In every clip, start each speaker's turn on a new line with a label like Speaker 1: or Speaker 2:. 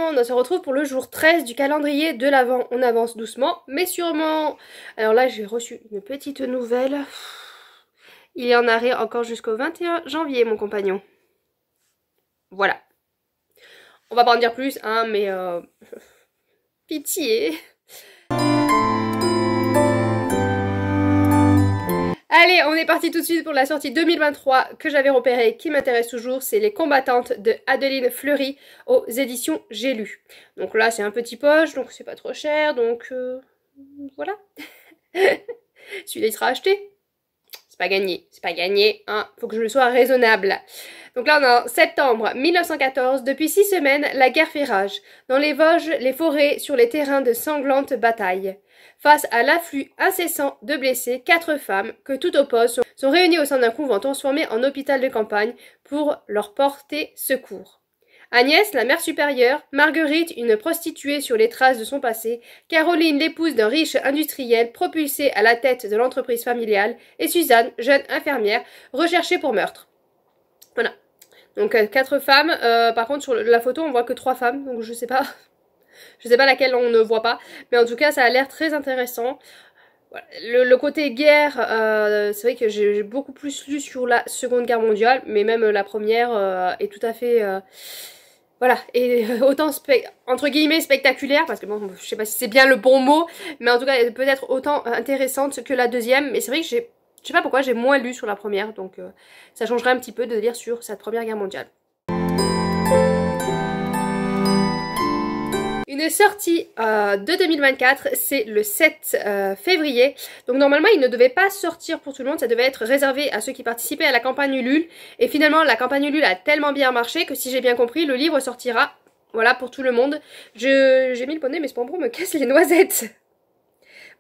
Speaker 1: monde, on se retrouve pour le jour 13 du calendrier de l'Avent. On avance doucement, mais sûrement. Alors là, j'ai reçu une petite nouvelle. Il y en a encore jusqu'au 21 janvier, mon compagnon. Voilà. On va pas en dire plus, hein, mais pitié. Allez, on est parti tout de suite pour la sortie 2023 que j'avais repérée, qui m'intéresse toujours, c'est Les Combattantes de Adeline Fleury aux éditions J'ai lu. Donc là, c'est un petit poche, donc c'est pas trop cher, donc voilà. Celui-là, il sera acheté. C'est pas gagné, hein, faut que je le sois raisonnable. Donc là, on est en septembre 1914. Depuis 6 semaines, la guerre fait rage. Dans les Vosges, les forêts, sur les terrains de sanglantes batailles. Face à l'afflux incessant de blessés, 4 femmes, que tout oppose, sont réunies au sein d'un couvent transformé en hôpital de campagne pour leur porter secours. Agnès, la mère supérieure, Marguerite, une prostituée sur les traces de son passé, Caroline, l'épouse d'un riche industriel propulsé à la tête de l'entreprise familiale, et Suzanne, jeune infirmière, recherchée pour meurtre. Voilà. Donc 4 femmes, par contre sur la photo on voit que 3 femmes, donc je sais pas laquelle on ne voit pas, mais en tout cas ça a l'air très intéressant. Voilà. Le côté guerre, c'est vrai que j'ai beaucoup plus lu sur la Seconde Guerre mondiale, mais même la première est tout à fait... voilà, et autant entre guillemets spectaculaire, parce que bon, je sais pas si c'est bien le bon mot, mais en tout cas peut-être autant intéressante que la deuxième, mais c'est vrai que je sais pas pourquoi j'ai moins lu sur la première, donc ça changerait un petit peu de lire sur cette Première Guerre mondiale. Une sortie de 2024, c'est le 7 février. Donc normalement, il ne devait pas sortir pour tout le monde, ça devait être réservé à ceux qui participaient à la campagne Ulule. Et finalement, la campagne Ulule a tellement bien marché que si j'ai bien compris, le livre sortira, voilà, pour tout le monde. J'ai mis le poney, mais ce bonbon me casse les noisettes.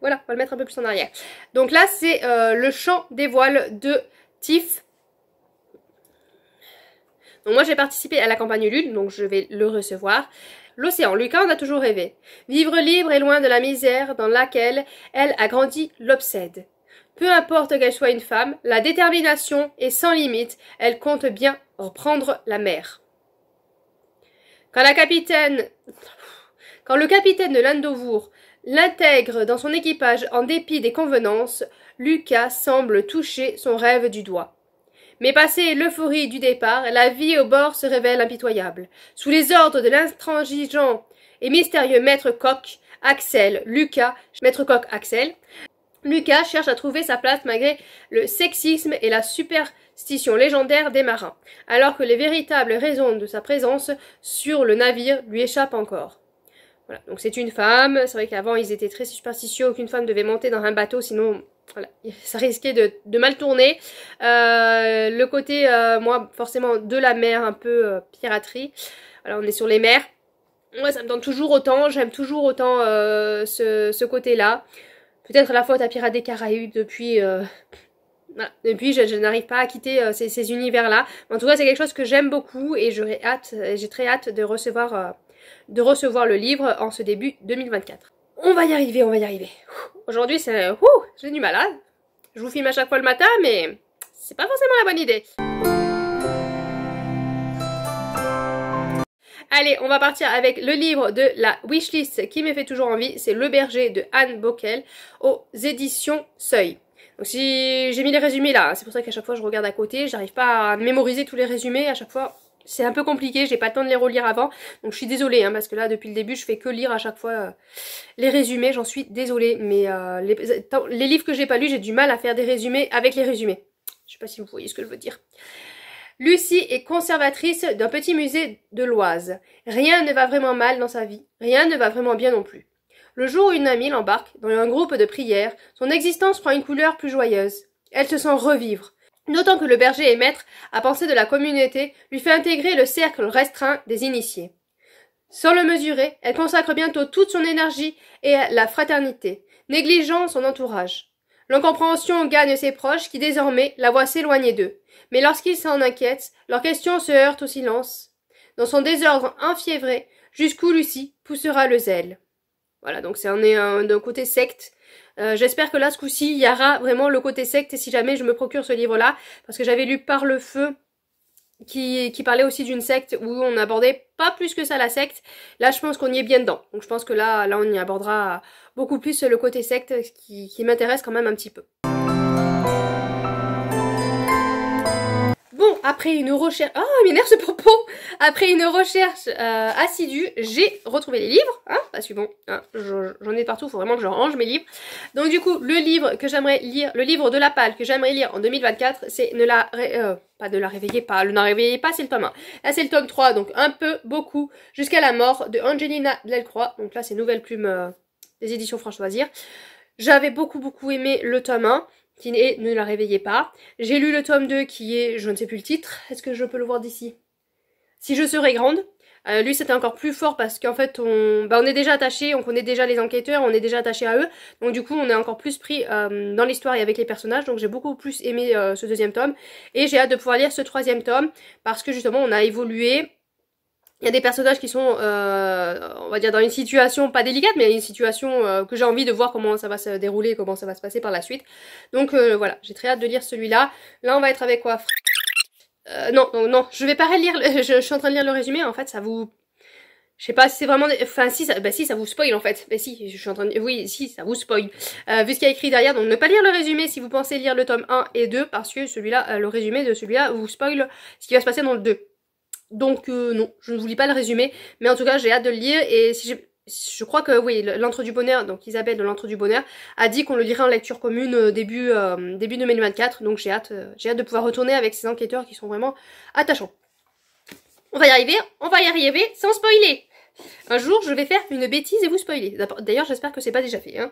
Speaker 1: Voilà, on va le mettre un peu plus en arrière. Donc là, c'est le chant des voiles de Tiff. Donc moi, j'ai participé à la campagne Ulule, donc je vais le recevoir. L'océan, Lucas en a toujours rêvé. Vivre libre et loin de la misère dans laquelle elle a grandi l'obsède. Peu importe qu'elle soit une femme, la détermination est sans limite, elle compte bien reprendre la mer. Quand le capitaine de l'Andovour l'intègre dans son équipage en dépit des convenances, Lucas semble toucher son rêve du doigt. Mais passé l'euphorie du départ, la vie au bord se révèle impitoyable. Sous les ordres de l'intransigeant et mystérieux maître Coq, Lucas cherche à trouver sa place malgré le sexisme et la superstition légendaire des marins, alors que les véritables raisons de sa présence sur le navire lui échappent encore. Voilà, donc c'est une femme, c'est vrai qu'avant ils étaient très superstitieux, aucune femme devait monter dans un bateau, sinon voilà, ça risquait de mal tourner. Le côté, moi, forcément, de la mer, un peu piraterie. Voilà, on est sur les mers. Moi, ça me tente toujours autant, j'aime toujours autant ce côté-là. Peut-être la faute à Pirates des Caraïbes depuis... voilà. Depuis, je n'arrive pas à quitter ces univers-là. En tout cas, c'est quelque chose que j'aime beaucoup et j'ai très hâte de recevoir le livre en ce début 2024. On va y arriver, on va y arriver. Aujourd'hui, j'ai du mal, hein. Je vous filme à chaque fois le matin, mais c'est pas forcément la bonne idée. Allez, on va partir avec le livre de la wishlist qui me fait toujours envie. C'est Le Berger de Anne Bockel aux éditions Seuil. Donc si j'ai mis les résumés là, hein, c'est pour ça qu'à chaque fois je regarde à côté. J'arrive pas à mémoriser tous les résumés à chaque fois. C'est un peu compliqué, j'ai pas le temps de les relire avant, donc je suis désolée, hein, parce que là, depuis le début, je fais que lire à chaque fois les résumés, j'en suis désolée, mais les livres que j'ai pas lus, j'ai du mal à faire des résumés avec les résumés. Je sais pas si vous voyez ce que je veux dire. Lucie est conservatrice d'un petit musée de l'Oise. Rien ne va vraiment mal dans sa vie, rien ne va vraiment bien non plus. Le jour où une amie l'embarque dans un groupe de prière, son existence prend une couleur plus joyeuse. Elle se sent revivre. D'autant que le berger est maître à penser de la communauté, lui fait intégrer le cercle restreint des initiés. Sans le mesurer, elle consacre bientôt toute son énergie et la fraternité, négligeant son entourage. L'incompréhension gagne ses proches qui désormais la voient s'éloigner d'eux. Mais lorsqu'ils s'en inquiètent, leurs questions se heurtent au silence. Dans son désordre enfiévré, jusqu'où Lucie poussera le zèle. Voilà, donc on est d'un côté secte. J'espère que là, ce coup-ci, il y aura vraiment le côté secte si jamais je me procure ce livre-là. Parce que j'avais lu Par le feu qui parlait aussi d'une secte où on n'abordait pas plus que ça la secte. Là, je pense qu'on y est bien dedans. Donc je pense que là on y abordera beaucoup plus le côté secte qui m'intéresse quand même un petit peu. Bon, après une recherche... Oh, il m'énerve ce pompon. Après une recherche assidue, j'ai retrouvé les livres. Hein, parce que bon, hein, j'en ai partout, il faut vraiment que je range mes livres. Donc du coup, le livre que j'aimerais lire, le livre de la palle que j'aimerais lire en 2024, c'est pas Ne la réveillez pas, Le Ne la réveillez pas, c'est le tome 1. Là, c'est le tome 3, donc un peu, beaucoup, jusqu'à la mort de Angelina Delcroix. Donc là, c'est Nouvelle Plume des éditions France Loisirs. J'avais beaucoup aimé le tome 1. Qui est Ne la réveillez pas. J'ai lu le tome 2 qui est, je ne sais plus le titre, est-ce que je peux le voir d'ici? Si je serais grande. Lui c'était encore plus fort parce qu'en fait on est déjà attaché, on connaît déjà les enquêteurs, on est déjà attaché à eux. Donc du coup on est encore plus pris dans l'histoire et avec les personnages. Donc j'ai beaucoup plus aimé ce deuxième tome. Et j'ai hâte de pouvoir lire ce troisième tome parce que justement on a évolué. Il y a des personnages qui sont, on va dire, dans une situation pas délicate, mais une situation que j'ai envie de voir comment ça va se dérouler, comment ça va se passer par la suite. Donc voilà, j'ai très hâte de lire celui-là. Là, on va être avec quoi? Non, je vais pas relire, je suis en train de lire le résumé, en fait, ça vous... Je sais pas si c'est vraiment... Enfin, si, ça vous spoil, en fait. Si, je suis en train de... Oui, si, ça vous spoil. Vu ce qu'il y a écrit derrière, donc ne pas lire le résumé si vous pensez lire le tome 1 et 2, parce que celui-là, le résumé de celui-là vous spoil ce qui va se passer dans le 2. Donc non, je ne vous lis pas le résumé, mais en tout cas j'ai hâte de le lire et si je crois que oui, l'Antre du Bonheur, donc Isabelle de l'Antre du Bonheur, a dit qu'on le lirait en lecture commune début 2024, donc j'ai hâte de pouvoir retourner avec ces enquêteurs qui sont vraiment attachants. On va y arriver sans spoiler. Un jour je vais faire une bêtise et vous spoiler. D'ailleurs j'espère que c'est pas déjà fait. Hein.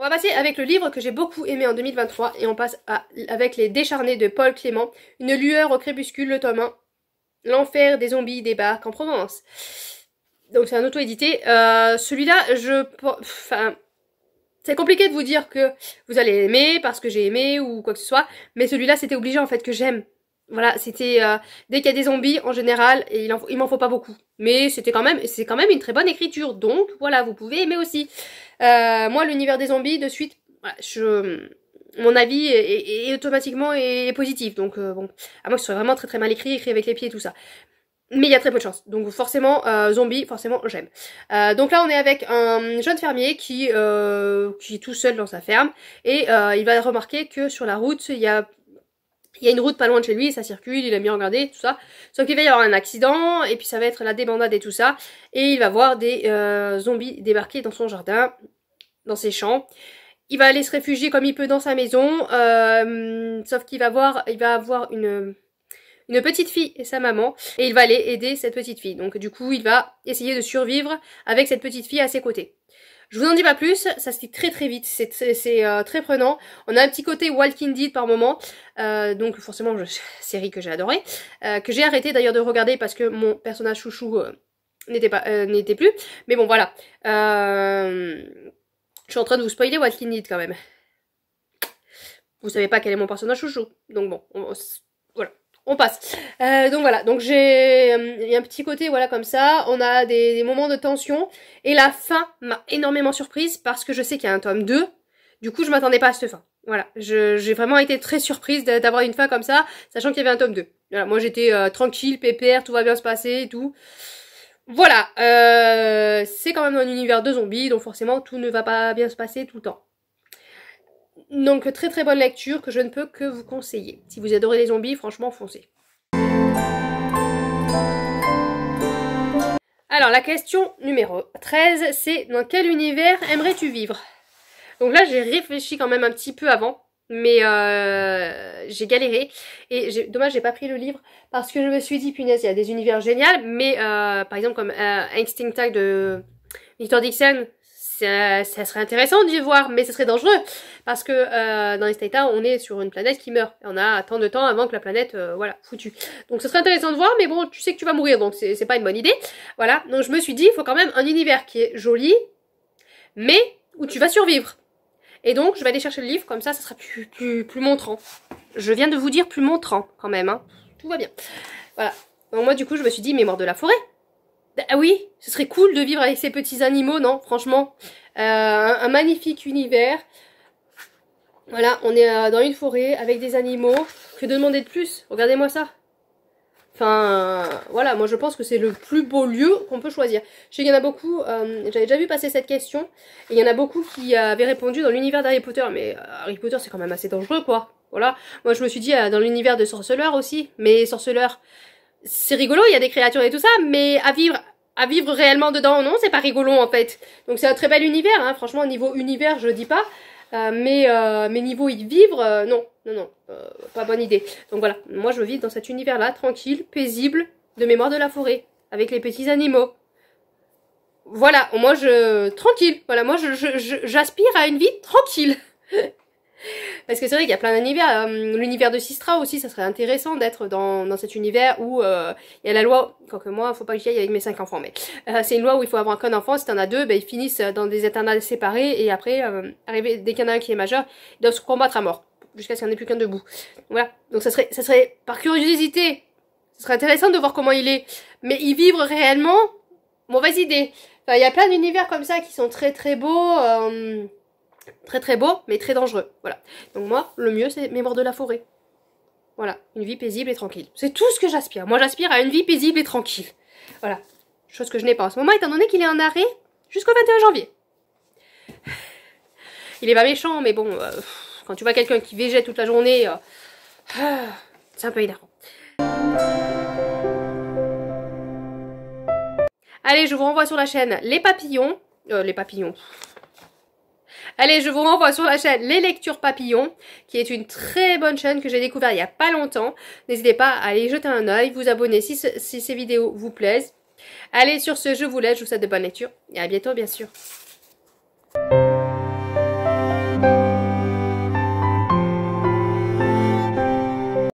Speaker 1: On va passer avec le livre que j'ai beaucoup aimé en 2023 et on passe avec Les Décharnés de Paul Clément, Une lueur au crépuscule, le tome 1, L'enfer des zombies débarque en Provence. Donc c'est un auto-édité. Celui-là, enfin, c'est compliqué de vous dire que vous allez aimer parce que j'ai aimé ou quoi que ce soit, mais celui-là c'était obligé en fait que j'aime. Voilà, c'était dès qu'il y a des zombies en général, et il m'en faut pas beaucoup. Mais c'est quand même une très bonne écriture, donc voilà, vous pouvez aimer aussi. Moi, l'univers des zombies, de suite, voilà, mon avis est automatiquement positif. Donc bon, à moi que ce soit vraiment très mal écrit avec les pieds et tout ça. Mais il y a très peu de chance. Donc forcément, zombie, forcément, j'aime. Donc là, on est avec un jeune fermier qui est tout seul dans sa ferme. Et il va remarquer que sur la route, il y a une route pas loin de chez lui, ça circule, il aime bien regarder, tout ça. Sauf qu'il va y avoir un accident, et puis ça va être la débandade et tout ça. Et il va voir des zombies débarquer dans son jardin, dans ses champs. Il va aller se réfugier comme il peut dans sa maison, sauf qu'il va avoir une petite fille et sa maman, et il va aller aider cette petite fille. Donc du coup, il va essayer de survivre avec cette petite fille à ses côtés. Je vous en dis pas plus, ça se lit très vite, c'est très prenant. On a un petit côté Walking Dead par moment, donc forcément, série que j'ai adorée, que j'ai arrêté d'ailleurs de regarder parce que mon personnage chouchou n'était plus. Mais bon, voilà. Je suis en train de vous spoiler Walking Dead quand même. Vous savez pas quel est mon personnage chouchou, donc bon, voilà. On passe. Donc voilà, donc il y a un petit côté voilà comme ça, on a des moments de tension et la fin m'a énormément surprise parce que je sais qu'il y a un tome 2. Du coup, je m'attendais pas à cette fin. Voilà, j'ai vraiment été très surprise d'avoir une fin comme ça, sachant qu'il y avait un tome 2. Voilà, moi j'étais tranquille, pépère, tout va bien se passer et tout. Voilà, c'est quand même un univers de zombies, donc forcément tout ne va pas bien se passer tout le temps. Donc très bonne lecture que je ne peux que vous conseiller. Si vous adorez les zombies, franchement foncez. Alors la question numéro 13, c'est dans quel univers aimerais-tu vivre? Donc là j'ai réfléchi quand même un petit peu avant, mais j'ai galéré. Et dommage j'ai pas pris le livre parce que je me suis dit punaise il y a des univers géniaux, mais par exemple comme Instinct Tag de Victor Dixon, ça serait intéressant d'y voir, mais ça serait dangereux parce que dans les States, on est sur une planète qui meurt. On a tant de temps avant que la planète, voilà, foutue. Donc ça serait intéressant de voir, mais bon, tu sais que tu vas mourir, donc c'est pas une bonne idée. Voilà, donc je me suis dit, il faut quand même un univers qui est joli, mais où tu vas survivre. Et donc je vais aller chercher le livre, comme ça sera plus montrant. Je viens de vous dire plus montrant quand même, hein. Tout va bien. Voilà. Donc moi du coup je me suis dit, Mémoire de la forêt. Ah oui, ce serait cool de vivre avec ces petits animaux, non? Franchement, un magnifique univers. Voilà, on est dans une forêt avec des animaux. Que de demander de plus? Regardez-moi ça. Enfin, voilà, moi je pense que c'est le plus beau lieu qu'on peut choisir. Je sais qu'il y en a beaucoup, j'avais déjà vu passer cette question, et il y en a beaucoup qui avaient répondu dans l'univers d'Harry Potter, mais Harry Potter c'est quand même assez dangereux quoi. Voilà, moi je me suis dit dans l'univers de Sorceleur aussi, mais Sorceleur, c'est rigolo, il y a des créatures et tout ça, mais à vivre réellement dedans, non, c'est pas rigolo en fait. Donc c'est un très bel univers, hein, franchement, au niveau univers, je dis pas, mais niveau y vivre, non, pas bonne idée. Donc voilà, moi je veux vivre dans cet univers-là, tranquille, paisible, de mémoire de la forêt, avec les petits animaux. Voilà, moi tranquille, voilà, moi j'aspire à une vie tranquille. Parce que c'est vrai qu'il y a plein d'univers. L'univers de Sistra aussi, ça serait intéressant d'être dans cet univers où il y a la loi, quoique moi, faut pas que j'y aille avec mes 5 enfants, mais c'est une loi où il faut avoir qu'un enfant. Si t'en as deux, ben, ils finissent dans des internats séparés et après, dès qu'il y en a un qui est majeur, ils doivent se combattre à mort jusqu'à ce qu'il n'y en ait plus qu'un debout. Voilà. Donc ça serait par curiosité, ce serait intéressant de voir comment il est, mais y vivre réellement, mauvaise idée. Enfin, il y a plein d'univers comme ça qui sont très très beaux. Très beau, mais très dangereux. Voilà. Donc moi, le mieux, c'est mémoire de la forêt. Voilà. Une vie paisible et tranquille. C'est tout ce que j'aspire. Moi, j'aspire à une vie paisible et tranquille. Voilà. Chose que je n'ai pas en ce moment, étant donné qu'il est en arrêt jusqu'au 21 janvier. Il est pas méchant, mais bon, quand tu vois quelqu'un qui végète toute la journée, c'est un peu énervant. Allez, je vous renvoie sur la chaîne Les Papillons. Allez, je vous renvoie sur la chaîne Les Lectures Papillons, qui est une très bonne chaîne que j'ai découvert il n'y a pas longtemps. N'hésitez pas à aller jeter un œil, vous abonner si ces vidéos vous plaisent. Allez, sur ce, je vous laisse, je vous souhaite de bonnes lectures et à bientôt bien sûr.